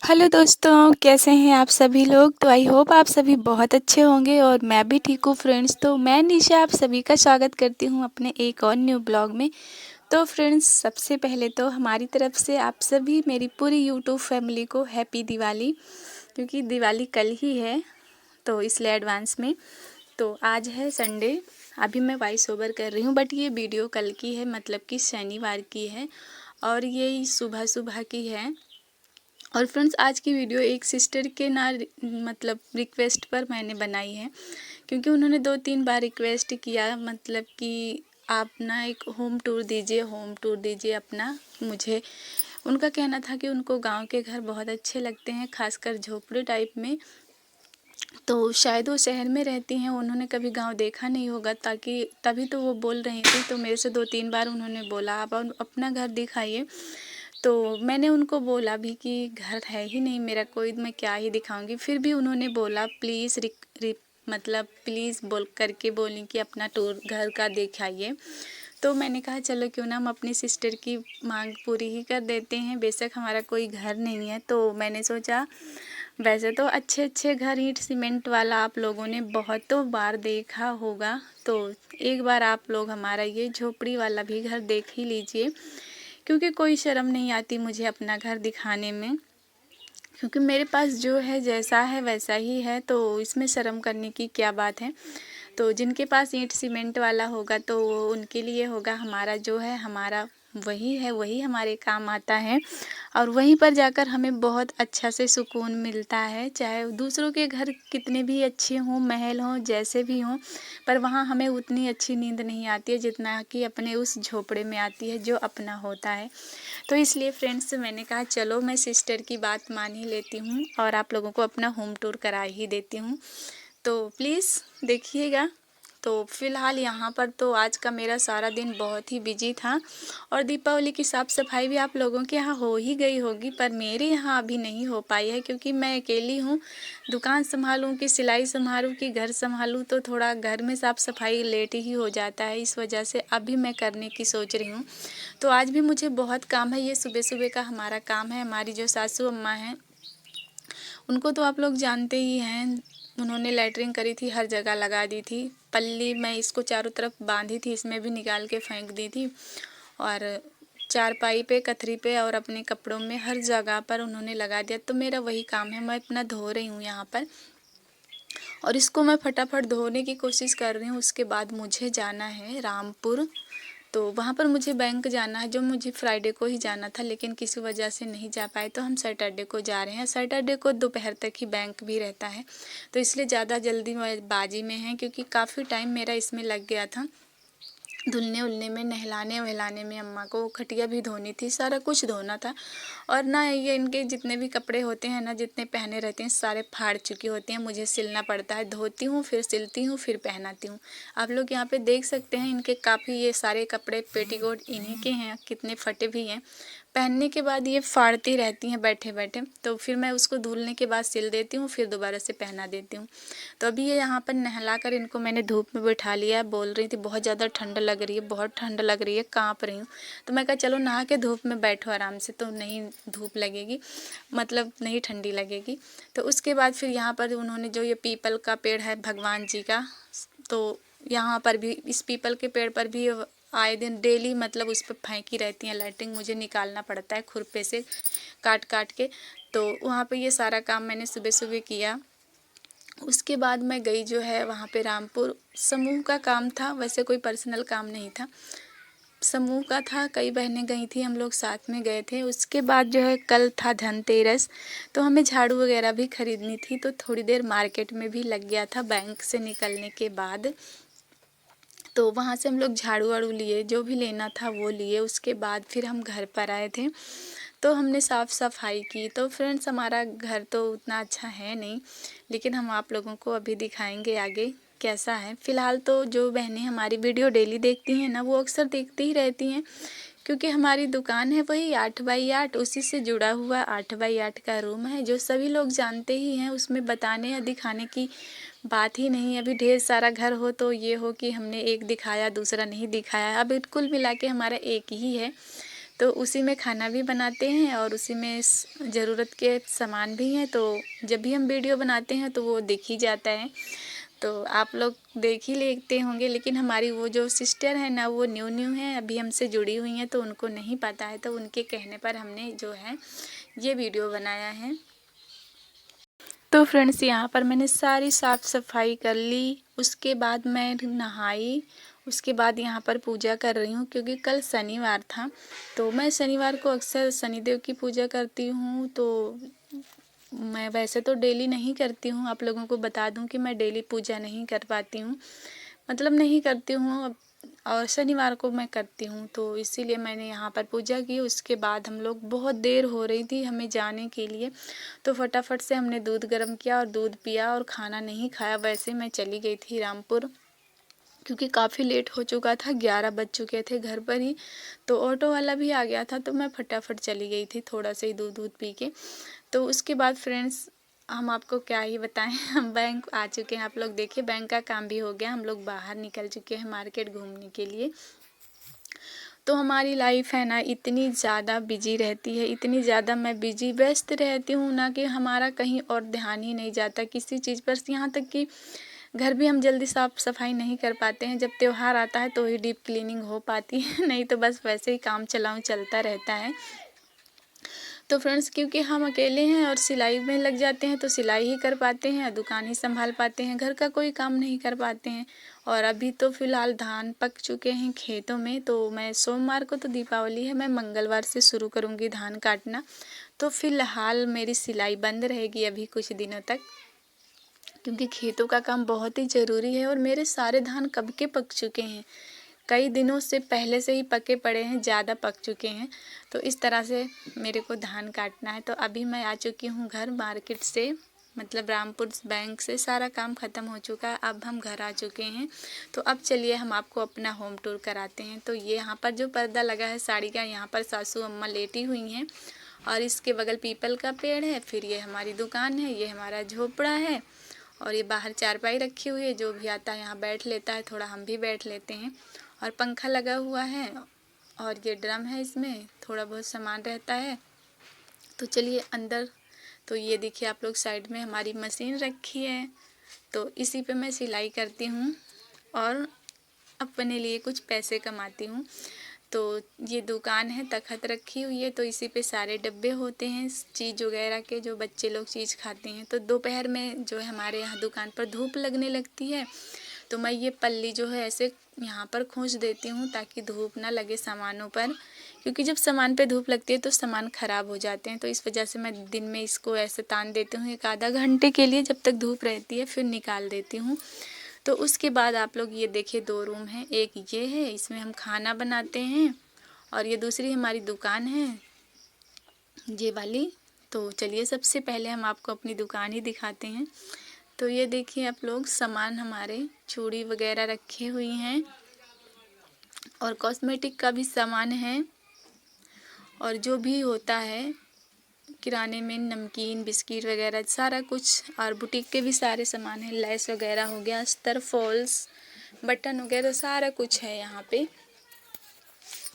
Hello दोस्तों, कैसे हैं आप सभी लोग। तो आई होप आप सभी बहुत अच्छे होंगे और मैं भी ठीक हूँ फ्रेंड्स। तो मैं निशा आप सभी का स्वागत करती हूँ अपने एक और न्यू ब्लॉग में। तो फ्रेंड्स, सबसे पहले तो हमारी तरफ से आप सभी मेरी पूरी यूट्यूब फैमिली को हैप्पी दिवाली, क्योंकि दिवाली कल ही है तो इसलिए एडवांस में। तो आज है संडे, अभी मैं वॉइस ओवर कर रही हूँ बट ये वीडियो कल की है, मतलब कि शनिवार की है और ये सुबह सुबह की है। और फ्रेंड्स, आज की वीडियो एक सिस्टर के मतलब रिक्वेस्ट पर मैंने बनाई है, क्योंकि उन्होंने 2-3 बार रिक्वेस्ट किया, मतलब कि आप ना एक होम टूर दीजिए अपना मुझे। उनका कहना था कि उनको गांव के घर बहुत अच्छे लगते हैं, खासकर झोपड़ी टाइप में। तो शायद वो शहर में रहती हैं, उन्होंने कभी गांव देखा नहीं होगा, ताकि तभी तो वो बोल रही थी। तो मेरे से 2-3 बार उन्होंने बोला आप अपना घर दिखाइए। तो मैंने उनको बोला भी कि घर है ही नहीं मेरा कोई, मैं क्या ही दिखाऊंगी। फिर भी उन्होंने बोला प्लीज़ मतलब प्लीज़ बोल करके बोली कि अपना टूर घर का दिखाइए। तो मैंने कहा चलो क्यों ना हम अपनी सिस्टर की मांग पूरी ही कर देते हैं। बेशक हमारा कोई घर नहीं है, तो मैंने सोचा वैसे तो अच्छे अच्छे घर ईंट सीमेंट वाला आप लोगों ने बहुतों बार देखा होगा, तो एक बार आप लोग हमारा ये झोपड़ी वाला भी घर देख ही लीजिए, क्योंकि कोई शर्म नहीं आती मुझे अपना घर दिखाने में, क्योंकि मेरे पास जो है जैसा है वैसा ही है, तो इसमें शर्म करने की क्या बात है। तो जिनके पास ईंट सीमेंट वाला होगा तो वो उनके लिए होगा, हमारा जो है हमारा वही है, वही हमारे काम आता है। और वहीं पर जाकर हमें बहुत अच्छा से सुकून मिलता है, चाहे दूसरों के घर कितने भी अच्छे हों, महल हों, जैसे भी हों, पर वहाँ हमें उतनी अच्छी नींद नहीं आती है जितना कि अपने उस झोपड़े में आती है जो अपना होता है। तो इसलिए फ्रेंड्स, मैंने कहा चलो मैं सिस्टर की बात मान ही लेती हूँ और आप लोगों को अपना होम टूर करा ही देती हूँ। तो प्लीज़ देखिएगा। तो फ़िलहाल यहाँ पर तो आज का मेरा सारा दिन बहुत ही बिजी था, और दीपावली की साफ़ सफाई भी आप लोगों के यहाँ हो ही गई होगी, पर मेरे यहाँ अभी नहीं हो पाई है, क्योंकि मैं अकेली हूँ। दुकान संभालूँ कि सिलाई संभालूँ कि घर संभालूँ, तो थोड़ा घर में साफ़ सफाई लेट ही हो जाता है, इस वजह से अभी मैं करने की सोच रही हूँ। तो आज भी मुझे बहुत काम है, ये सुबह सुबह का हमारा काम है। हमारी जो सासू अम्मा हैं उनको तो आप लोग जानते ही हैं, उन्होंने लेटरिंग करी थी, हर जगह लगा दी थी पल्ली। मैं इसको चारों तरफ बांधी थी, इसमें भी निकाल के फेंक दी थी, और चारपाई पे, कथरी पे और अपने कपड़ों में हर जगह पर उन्होंने लगा दिया। तो मेरा वही काम है, मैं अपना धो रही हूँ यहाँ पर, और इसको मैं फटाफट धोने की कोशिश कर रही हूँ। उसके बाद मुझे जाना है रामपुर, तो वहाँ पर मुझे बैंक जाना है, जो मुझे फ्राइडे को ही जाना था, लेकिन किसी वजह से नहीं जा पाए, तो हम सैटरडे को जा रहे हैं। सैटरडे को दोपहर तक ही बैंक भी रहता है, तो इसलिए ज़्यादा जल्दी बाजी में है, क्योंकि काफ़ी टाइम मेरा इसमें लग गया था, धुलने उलने में, नहलाने वहलाने में। अम्मा को खटिया भी धोनी थी, सारा कुछ धोना था। और ना ये इनके जितने भी कपड़े होते हैं ना, जितने पहने रहते हैं, सारे फाड़ चुके होते हैं, मुझे सिलना पड़ता है। धोती हूँ, फिर सिलती हूँ, फिर पहनाती हूँ। आप लोग यहाँ पे देख सकते हैं इनके काफ़ी, ये सारे कपड़े पेटीकोट इन्हीं के हैं, कितने फटे भी हैं। पहनने के बाद ये फाड़ती रहती हैं बैठे बैठे, तो फिर मैं उसको धुलने के बाद सिल देती हूँ, फिर दोबारा से पहना देती हूँ। तो अभी ये यहाँ पर नहला कर इनको मैंने धूप में बैठा लिया है। बोल रही थी बहुत ज़्यादा ठंड लग रही है, बहुत ठंड लग रही है, काँप रही हूँ। तो मैं कहा चलो नहा के धूप में बैठो आराम से, तो नहीं धूप लगेगी, मतलब नहीं ठंडी लगेगी। तो उसके बाद फिर यहाँ पर उन्होंने जो ये पीपल का पेड़ है भगवान जी का, तो यहाँ पर भी इस पीपल के पेड़ पर भी आए दिन डेली, मतलब उस पर फेंकी रहती हैं लाइटिंग, मुझे निकालना पड़ता है खुरपे से काट काट के। तो वहाँ पे ये सारा काम मैंने सुबह सुबह किया। उसके बाद मैं गई जो है वहाँ पे रामपुर, समूह का काम था, वैसे कोई पर्सनल काम नहीं था, समूह का था, कई बहनें गई थी, हम लोग साथ में गए थे। उसके बाद जो है कल था धनतेरस, तो हमें झाड़ू वगैरह भी खरीदनी थी, तो थोड़ी देर मार्केट में भी लग गया था बैंक से निकलने के बाद। तो वहाँ से हम लोग झाड़ू वाड़ू लिए, जो भी लेना था वो लिए। उसके बाद फिर हम घर पर आए थे, तो हमने साफ़ सफाई की। तो फ्रेंड्स, हमारा घर तो उतना अच्छा है नहीं, लेकिन हम आप लोगों को अभी दिखाएंगे आगे कैसा है। फ़िलहाल तो जो बहनें हमारी वीडियो डेली देखती हैं ना, वो अक्सर देखती ही रहती हैं, क्योंकि हमारी दुकान है वही 8x8, उसी से जुड़ा हुआ 8x8 का रूम है, जो सभी लोग जानते ही हैं। उसमें बताने या दिखाने की बात ही नहीं। अभी ढेर सारा घर हो तो ये हो कि हमने एक दिखाया दूसरा नहीं दिखाया, अब कुल मिला के हमारा एक ही है। तो उसी में खाना भी बनाते हैं और उसी में ज़रूरत के सामान भी हैं। तो जब भी हम वीडियो बनाते हैं तो वो दिख ही जाता है, तो आप लोग देख ही लेते होंगे। लेकिन हमारी वो जो सिस्टर है ना, वो न्यू न्यू है, अभी हमसे जुड़ी हुई हैं, तो उनको नहीं पता है, तो उनके कहने पर हमने जो है ये वीडियो बनाया है। तो फ्रेंड्स, यहाँ पर मैंने सारी साफ़ सफाई कर ली, उसके बाद मैं नहाई, उसके बाद यहाँ पर पूजा कर रही हूँ क्योंकि कल शनिवार था। तो मैं शनिवार को अक्सर शनिदेव की पूजा करती हूँ। तो मैं वैसे तो डेली नहीं करती हूँ, आप लोगों को बता दूँ कि मैं डेली पूजा नहीं कर पाती हूँ, मतलब नहीं करती हूँ, और शनिवार को मैं करती हूँ। तो इसीलिए मैंने यहाँ पर पूजा की। उसके बाद हम लोग, बहुत देर हो रही थी हमें जाने के लिए, तो फटाफट से हमने दूध गर्म किया और दूध पिया और खाना नहीं खाया। वैसे मैं चली गई थी रामपुर क्योंकि काफ़ी लेट हो चुका था, 11 बज चुके थे घर पर ही। तो ऑटो वाला भी आ गया था, तो मैं फटाफट चली गई थी थोड़ा सा ही दूध पी के। तो उसके बाद फ्रेंड्स, हम आपको क्या ही बताएं, हम बैंक आ चुके हैं। आप लोग देखिए, बैंक का काम भी हो गया, हम लोग बाहर निकल चुके हैं मार्केट घूमने के लिए। तो हमारी लाइफ है ना, इतनी ज़्यादा बिजी रहती है, इतनी ज़्यादा मैं बिजी व्यस्त रहती हूँ ना कि हमारा कहीं और ध्यान ही नहीं जाता किसी चीज़ पर। यहाँ तक कि घर भी हम जल्दी साफ़ सफाई नहीं कर पाते हैं, जब त्योहार आता है तो ही डीप क्लीनिंग हो पाती है, नहीं तो बस वैसे ही काम चलाऊँ चलता रहता है। तो फ्रेंड्स, क्योंकि हम अकेले हैं और सिलाई में लग जाते हैं, तो सिलाई ही कर पाते हैं, दुकान ही संभाल पाते हैं, घर का कोई काम नहीं कर पाते हैं। और अभी तो फ़िलहाल धान पक चुके हैं खेतों में, तो मैं सोमवार को तो दीपावली है, मैं मंगलवार से शुरू करूँगी धान काटना। तो फ़िलहाल मेरी सिलाई बंद रहेगी अभी कुछ दिनों तक, क्योंकि खेतों का काम बहुत ही ज़रूरी है। और मेरे सारे धान कब के पक चुके हैं, कई दिनों से पहले से ही पके पड़े हैं, ज़्यादा पक चुके हैं। तो इस तरह से मेरे को धान काटना है। तो अभी मैं आ चुकी हूँ घर मार्केट से, मतलब रामपुर बैंक से सारा काम ख़त्म हो चुका है, अब हम घर आ चुके हैं। तो अब चलिए हम आपको अपना होम टूर कराते हैं। तो ये यहाँ पर जो पर्दा लगा है साड़ी का, यहाँ पर सासू अम्मा लेटी हुई हैं, और इसके बगल पीपल का पेड़ है। फिर ये हमारी दुकान है, ये हमारा झोपड़ा है, और ये बाहर चारपाई रखी हुई है, जो भी आता है यहाँ बैठ लेता है, थोड़ा हम भी बैठ लेते हैं। और पंखा लगा हुआ है, और ये ड्रम है, इसमें थोड़ा बहुत सामान रहता है। तो चलिए अंदर। तो ये देखिए आप लोग, साइड में हमारी मशीन रखी है, तो इसी पे मैं सिलाई करती हूँ और अपने लिए कुछ पैसे कमाती हूँ। तो ये दुकान है, तखत रखी हुई है, तो इसी पे सारे डब्बे होते हैं चीज़ वगैरह के, जो बच्चे लोग चीज़ खाते हैं। तो दोपहर में जो है हमारे यहाँ दुकान पर धूप लगने लगती है, तो मैं ये पल्ली जो है ऐसे यहाँ पर खींच देती हूँ ताकि धूप ना लगे सामानों पर, क्योंकि जब सामान पे धूप लगती है तो सामान ख़राब हो जाते हैं। तो इस वजह से मैं दिन में इसको ऐसे तान देती हूँ एक आधा घंटे के लिए, जब तक धूप रहती है, फिर निकाल देती हूँ। तो उसके बाद आप लोग ये देखिए, 2 रूम हैं, एक ये है, इसमें हम खाना बनाते हैं, और ये दूसरी हमारी दुकान है, ये वाली। तो चलिए सबसे पहले हम आपको अपनी दुकान ही दिखाते हैं। तो ये देखिए आप लोग, सामान हमारे चूड़ी वगैरह रखी हुई हैं, और कॉस्मेटिक का भी सामान है, और जो भी होता है किराने में, नमकीन बिस्किट वगैरह सारा कुछ, और बुटीक के भी सारे सामान हैं, लेस वगैरह हो गया, अस्तर, फॉल्स, बटन वगैरह सारा कुछ है यहाँ पे,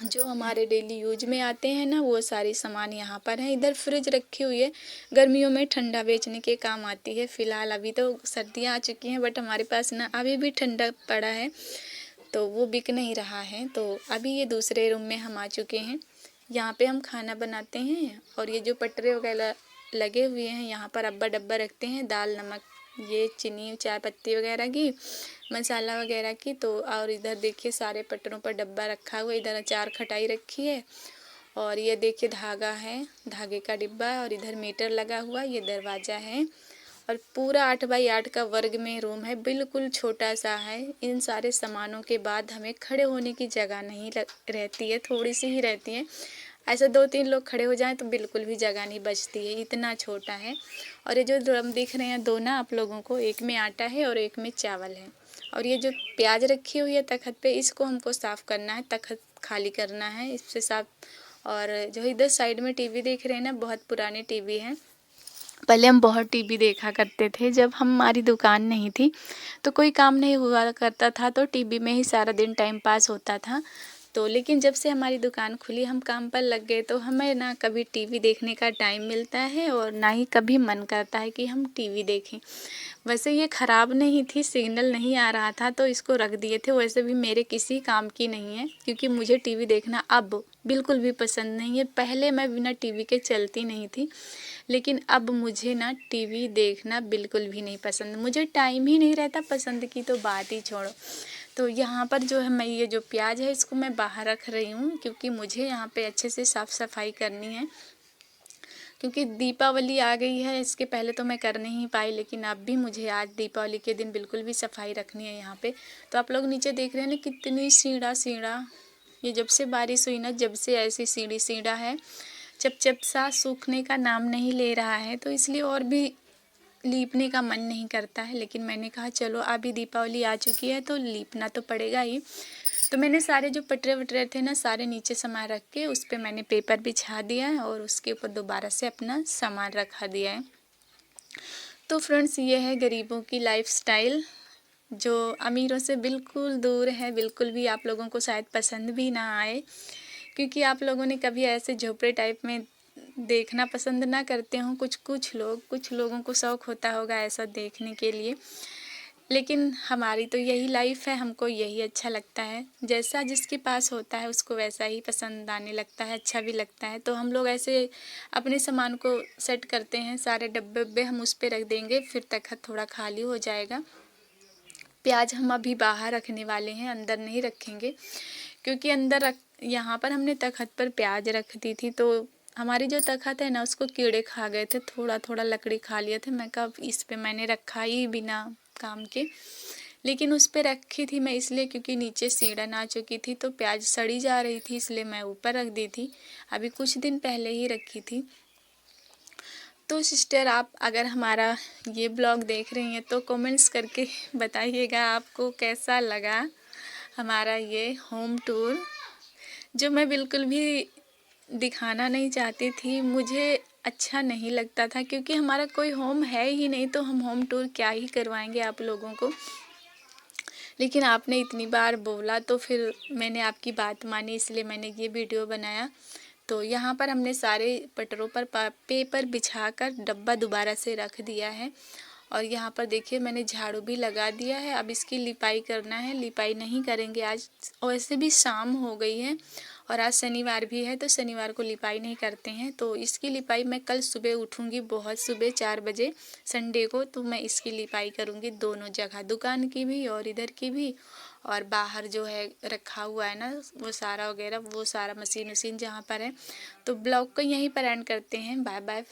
जो हमारे डेली यूज में आते हैं ना, वो सारे सामान यहाँ पर है। इधर फ्रिज रखी हुई है, गर्मियों में ठंडा बेचने के काम आती है। फ़िलहाल अभी तो सर्दियाँ आ चुकी हैं, बट हमारे पास ना अभी भी ठंडा पड़ा है, तो वो बिक नहीं रहा है। तो अभी ये दूसरे रूम में हम आ चुके हैं, यहाँ पे हम खाना बनाते हैं। और ये जो पटरे वगैरह लगे हुए हैं, यहाँ पर अब्बा डब्बा रखते हैं दाल, नमक, ये चीनी, चाय पत्ती वगैरह की, मसाला वगैरह की। तो और इधर देखिए सारे पटरों पर डब्बा रखा हुआ है, इधर अचार खटाई रखी है, और ये देखिए धागा है, धागे का डिब्बा, और इधर मीटर लगा हुआ, ये दरवाज़ा है। और पूरा 8 बाई 8 का वर्ग में रूम है, बिल्कुल छोटा सा है। इन सारे सामानों के बाद हमें खड़े होने की जगह नहीं रहती है, थोड़ी सी ही रहती है। ऐसा 2-3 लोग खड़े हो जाएं तो बिल्कुल भी जगह नहीं बचती है, इतना छोटा है। और ये जो ड्रम दिख रहे हैं 2 ना आप लोगों को, एक में आटा है और एक में चावल है। और ये जो प्याज रखी हुई है तखत पे, इसको हमको साफ़ करना है, तखत खाली करना है, इससे साफ। और जो इधर साइड में टीवी देख रहे हैं ना, बहुत पुरानी टीवी है। पहले हम बहुत टीवी देखा करते थे, जब हमारी दुकान नहीं थी तो कोई काम नहीं हुआ करता था, तो टीवी में ही सारा दिन टाइम पास होता था। तो लेकिन जब से हमारी दुकान खुली, हम काम पर लग गए, तो हमें ना कभी टीवी देखने का टाइम मिलता है और ना ही कभी मन करता है कि हम टीवी देखें। वैसे ये ख़राब नहीं थी, सिग्नल नहीं आ रहा था तो इसको रख दिए थे। वैसे भी मेरे किसी काम की नहीं है, क्योंकि मुझे टीवी देखना अब बिल्कुल भी पसंद नहीं है। पहले मैं बिना टीवी के चलती नहीं थी, लेकिन अब मुझे ना टीवी देखना बिल्कुल भी नहीं पसंद। मुझे टाइम ही नहीं रहता, पसंद की तो बात ही छोड़ो। तो यहाँ पर जो है, मैं ये जो प्याज है इसको मैं बाहर रख रही हूँ, क्योंकि मुझे यहाँ पे अच्छे से साफ़ सफाई करनी है। क्योंकि दीपावली आ गई है, इसके पहले तो मैं कर नहीं पाई, लेकिन अब भी मुझे आज दीपावली के दिन बिल्कुल भी सफाई रखनी है यहाँ पे। तो आप लोग नीचे देख रहे हैं ना कितनी सीढ़ा सीढ़ा, ये जब से बारिश हुई ना, जब से ऐसी सीढ़ी सीढ़ा है, चप सा, सूखने का नाम नहीं ले रहा है। तो इसलिए और भी लीपने का मन नहीं करता है, लेकिन मैंने कहा चलो अभी दीपावली आ चुकी है तो लीपना तो पड़ेगा ही। तो मैंने सारे जो पटरे वटरे थे ना, सारे नीचे सामान रख के उस पर मैंने पेपर बिछा दिया है और उसके ऊपर दोबारा से अपना सामान रखा दिया है। तो फ्रेंड्स, ये है गरीबों की लाइफस्टाइल, जो अमीरों से बिल्कुल दूर है। बिल्कुल भी आप लोगों को शायद पसंद भी ना आए, क्योंकि आप लोगों ने कभी ऐसे झोपड़े टाइप में देखना पसंद ना करते हों। कुछ लोगों को शौक़ होता होगा ऐसा देखने के लिए, लेकिन हमारी तो यही लाइफ है, हमको यही अच्छा लगता है। जैसा जिसके पास होता है उसको वैसा ही पसंद आने लगता है, अच्छा भी लगता है। तो हम लोग ऐसे अपने सामान को सेट करते हैं, सारे डब्बे वब्बे हम उस पर रख देंगे, फिर तखत थोड़ा खाली हो जाएगा। प्याज हम अभी बाहर रखने वाले हैं, अंदर नहीं रखेंगे, क्योंकि यहाँ पर हमने तखत पर प्याज रख दी थी, तो हमारी जो तखत है ना उसको कीड़े खा गए थे, थोड़ा थोड़ा लकड़ी खा लिए थे। मैं कब इस पे मैंने रखा ही बिना काम के, लेकिन उस पे रखी थी मैं इसलिए क्योंकि नीचे सीढ़न आ चुकी थी, तो प्याज सड़ी जा रही थी, इसलिए मैं ऊपर रख दी थी। अभी कुछ दिन पहले ही रखी थी। तो सिस्टर, आप अगर हमारा ये ब्लॉग देख रही हैं तो कमेंट्स करके बताइएगा आपको कैसा लगा हमारा ये होम टूर, जो मैं बिल्कुल भी दिखाना नहीं चाहती थी। मुझे अच्छा नहीं लगता था, क्योंकि हमारा कोई होम है ही नहीं, तो हम होम टूर क्या ही करवाएंगे आप लोगों को। लेकिन आपने इतनी बार बोला तो फिर मैंने आपकी बात मानी, इसलिए मैंने ये वीडियो बनाया। तो यहाँ पर हमने सारे पटरों पर पेपर बिछाकर डब्बा दोबारा से रख दिया है, और यहाँ पर देखिए मैंने झाड़ू भी लगा दिया है। अब इसकी लिपाई करना है, लिपाई नहीं करेंगे आज, वैसे भी शाम हो गई है और आज शनिवार भी है, तो शनिवार को लिपाई नहीं करते हैं। तो इसकी लिपाई मैं कल सुबह उठूँगी, बहुत सुबह 4 बजे संडे को, तो मैं इसकी लिपाई करूँगी दोनों जगह, दुकान की भी और इधर की भी, और बाहर जो है रखा हुआ है ना वो सारा वगैरह, वो सारा मशीन वशीन जहाँ पर है। तो ब्लॉग को यहीं पर एंड करते हैं। Bye bye.